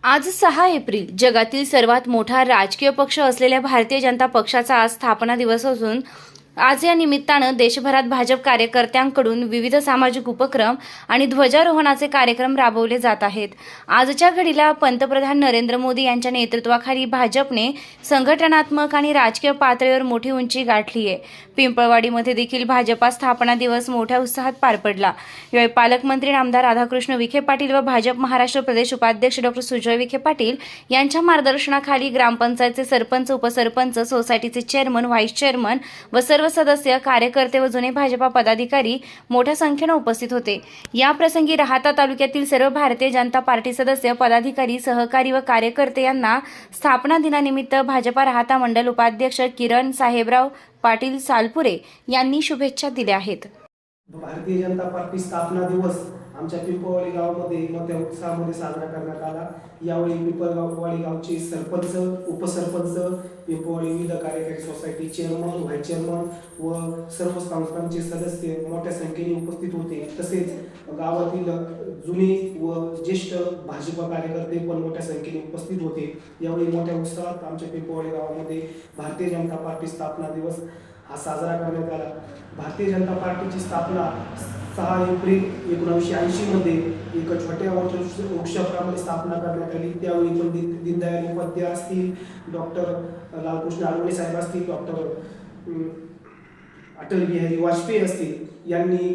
आज 6 एप्रिल जगातील सर्वात मोठा राजकीय पक्ष असलेल्या भारतीय जनता पक्षाचा आज स्थापना दिवस असून आज या निमित्तानं देशभरात भाजप कार्यकर्त्यांकडून विविध सामाजिक उपक्रम आणि ध्वजारोहणाचे कार्यक्रम राबवले जात आहेत। आजच्या घडीला पंतप्रधान नरेंद्र मोदी यांच्या नेतृत्वाखाली भाजपने संघटनात्मक आणि राजकीय पातळीवर मोठी उंची गाठली आहे। पिंपळवाडीमध्ये देखील भाजपा स्थापना दिवस मोठ्या उत्साहात पार पडला। यावेळी पालकमंत्री आमदार राधाकृष्ण विखे पाटील व भाजप महाराष्ट्र प्रदेश उपाध्यक्ष डॉक्टर सुजय विखे पाटील यांच्या मार्गदर्शनाखाली ग्रामपंचायतचे सरपंच, उपसरपंच, सोसायटीचे चेअरमन, व्हाईस चेअरमन व सर्व सदस्य, कार्यकर्ते व जुने भाजपा पदाधिकारी मोठ्या संख्येने उपस्थित होते। या प्रसंगी राहाता तालुक्यातील सर्व भारतीय जनता पार्टी सदस्य, पदाधिकारी, सहकारी व कार्यकर्ते यांना स्थापना दिनानिमित्त भाजपा राहाता मंडल उपाध्यक्ष किरण साहेबराव पाटील सालपुरे यांनी शुभेच्छा दिल्या आहेत। भारतीय जनता पार्टी स्थापना दिवस आमच्या पिंपळवाडी गावामध्ये मोठ्या उत्साहामध्ये साजरा करण्यात आला। यावेळी पिंपळवाडी गावचे सरपंच, उपसरपंच, पिंपळवाडी विविध कार्यकारी सोसायटी चेअरमन, व्हाईस चेअरमन व सर्व संस्थांचे सदस्य मोठ्या संख्येने उपस्थित होते। तसेच गावातील जुने व ज्येष्ठ भाजपा कार्यकर्ते पण मोठ्या संख्येने उपस्थित होते। यावेळी मोठ्या उत्साहात आमच्या पिंपळवाडी गावामध्ये भारतीय जनता पार्टी स्थापना दिवस हा साजरा करण्यात आला। भारतीय जनता पार्टीची स्थापना 6 एप्रिल 1980 मध्ये एका छोट्या वृक्षाप्रमाणे स्थापना करण्यात आली। त्यावेळी पंडित दीनदयाल उपाध्याय असतील, डॉक्टर लालकृष्ण अडवाणी साहेब असतील, डॉक्टर अटल बिहारी वाजपेयी असतील यांनी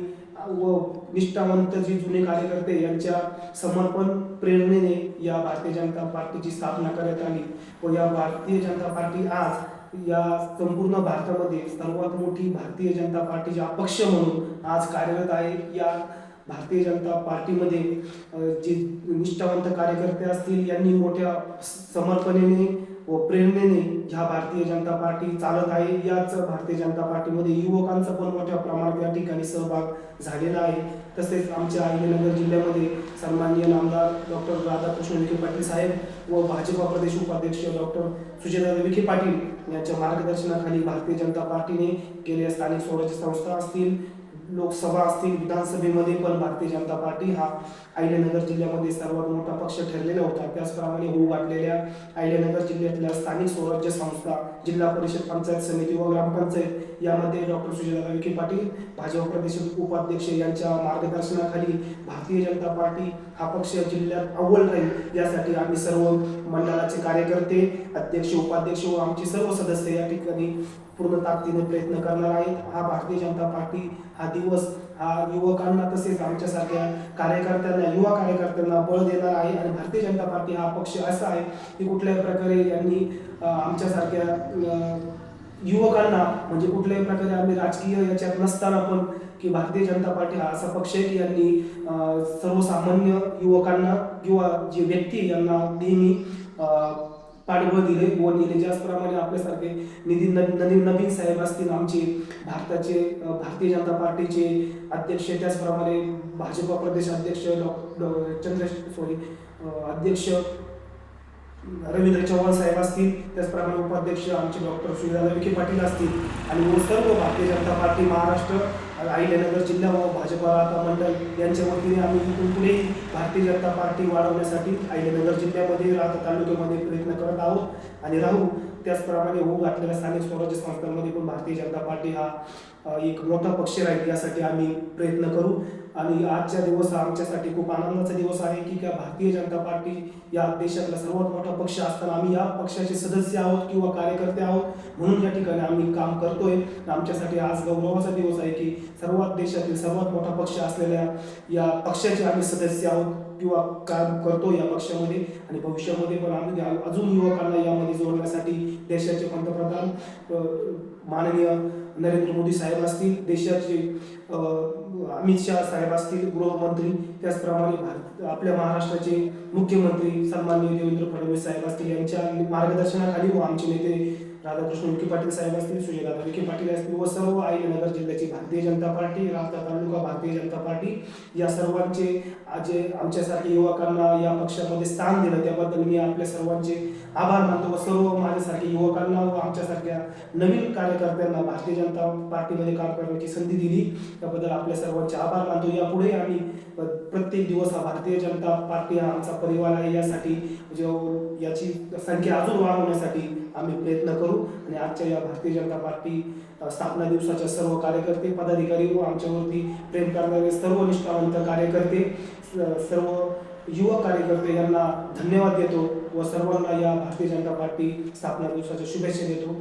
व निष्ठावंत जे जुने कार्यकर्ते यांच्या समर्पण प्रेरणेने या भारतीय जनता पार्टीची स्थापना करण्यात आली व या भारतीय जनता पार्टी आज या संपूर्ण भारतामध्ये सर्वात मोठी भारतीय जनता पार्टीचा अपक्ष म्हणून आज कार्यरत आहे। या भारतीय जनता पार्टीमध्ये जे निष्ठावंत कार्यकर्ते असतील यांनी मोठ्या समर्पणेने व प्रेरणेने ह्या भारतीय जनता पार्टी चालत आहे। याच भारतीय जनता पार्टीमध्ये युवकांचा पण मोठ्या प्रमाणात या ठिकाणी सहभाग झालेला आहे। तसेच आमच्या अहिल्यानगर जिल्ह्यामध्ये सन्माननीय आमदार डॉक्टर राधाकृष्ण विखे पाटील साहेब व भाजपा प्रदेश उपाध्यक्ष डॉक्टर सुजयदादा विखे पाटील यांच्या मार्गदर्शनाखाली भारतीय जनता पार्टीने गेल्या स्थानिक स्वराज्य संस्था असतील, लोकसभा असतील, विधानसभेमध्ये पण भारतीय जनता पार्टी हा अहिल्यानगर जिल्ह्यामध्ये सर्वात मोठा पक्ष ठरलेला होता। त्याचप्रमाणे होऊ घातलेल्या अहिल्यानगर जिल्ह्यातल्या स्थानिक स्वराज्य संस्था, जिल्हा परिषद, पंचायत समिती व ग्रामपंचायत यामध्ये डॉक्टर सुजयदादा विखे पाटील भाजप प्रदेश उपाध्यक्ष यांच्या मार्गदर्शनाखाली भारतीय जनता पार्टी हा पक्ष जिल्ह्यात अव्वल राहील यासाठी आम्ही सर्व मंडळाचे कार्यकर्ते, अध्यक्ष, उपाध्यक्ष व आमचे सर्व सदस्य या ठिकाणी पूर्ण ताकदीने प्रयत्न करणार आहेत। हा भारतीय जनता पार्टी हा दिवस हा युवकांना तसेच आमच्यासारख्या कार्यकर्त्यांना, युवा कार्यकर्त्यांना बळ देणार आहे आणि भारतीय जनता पार्टी हा पक्ष असा आहे की कुठल्याही प्रकारे यांनी आमच्यासारख्या युवकांना म्हणजे कुठल्याही प्रकारे आम्ही राजकीय याच्यात नसताना पण की भारतीय जनता पार्टी हा असा पक्ष आहे की यांनी सर्वसामान्य युवकांना किंवा जे व्यक्ती यांना नेहमी पाठबळ दिले व दिले। ज्याचप्रमाणे आपल्यासारखे नवीन साहेब असतील, आमचे भारतीय जनता पार्टीचे अध्यक्ष, त्याचप्रमाणे भाजपा प्रदेश अध्यक्ष अध्यक्ष रवींद्र चव्हाण साहेब असतील, त्याचप्रमाणे उपाध्यक्ष आमचे डॉक्टर सुजयदादा विखे पाटील असतील आणि सर्व भारतीय जनता पार्टी महाराष्ट्र अहिल्यानगर जिल्हा व भाजपा राहाता मंडळ यांच्या वतीने आम्ही इथून पुढे भारतीय जनता पार्टी वाढवण्यासाठी अहिल्यानगर जिल्ह्यामध्ये, राहाता तालुक्यामध्ये प्रयत्न करत आहोत आणि राहू। त्याचप्रमाणे होऊ घातलेल्या स्थानिक स्वराज्य संस्थांमध्ये पण भारतीय जनता पार्टी हा एक मोठा पक्ष राहील यासाठी आम्ही प्रयत्न करू। आणि आजचा दिवस हा आमच्यासाठी खूप आनंदाचा दिवस आहे की भारतीय जनता पार्टी या देशातला सर्वात मोठा पक्ष असताना आम्ही या पक्षाचे सदस्य आहोत किंवा कार्यकर्ते आहोत म्हणून या ठिकाणी आम्ही काम करतोय। आमच्यासाठी आज गौरवाचा दिवस आहे की सर्वात देशातील सर्वात मोठा पक्ष असलेल्या या पक्षाचे आम्ही सदस्य आहोत किंवा काम करतो या पक्षामध्ये आणि भविष्यामध्ये पण आम्ही अजून युवकांना यामध्ये जोडण्यासाठी देशाचे पंतप्रधान माननीय नरेंद्र मोदी साहेब असतील, देशाचे अमित शाह साहेब असतील, गृहमंत्री, त्याचप्रमाणे आपल्या महाराष्ट्राचे मुख्यमंत्री सन्माननीय देवेंद्र फडणवीस साहेब असतील यांच्या मार्गदर्शनाखाली व आमचे नेते राधाकृष्ण विखे पाटील साहेब असतील, सुजयदादा विखे पाटील असतील व सर्व अहिल्यानगर जिल्ह्याची भारतीय जनता पार्टी, राहाता तालुका भारतीय जनता पार्टी या सर्वांचे जे आमच्यासारख्या युवकांना या पक्षामध्ये स्थान दिलं त्याबद्दल मी आपल्या सर्वांचे आभार मानतो व सर्व माझ्यासारख्या युवकांना व आमच्यासारख्या नवीन कार्यकर्त्यांना भारतीय जनता पार्टीमध्ये काम करण्याची संधी दिली त्याबद्दल आपल्या सर्वांचे आभार मानतो। यापुढे आम्ही प्रत्येक दिवस हा भारतीय जनता पार्टी हा आमचा परिवार आहे, यासाठी याची संख्या अजून वाढवण्यासाठी आम्ही प्रयत्न करू. आणि आजच्या या भारतीय जनता पार्टी स्थापना दिवसाच्या सर्व कार्यकर्ते, पदाधिकारी व आमच्यावरती प्रेम करणारे सर्व निष्ठावंत कार्यकर्ते, सर्व युवक कार्यकर्ते यांना धन्यवाद देतो व सर्वांना या भारतीय जनता पार्टी स्थापना दिवसाच्या शुभेच्छा देतो.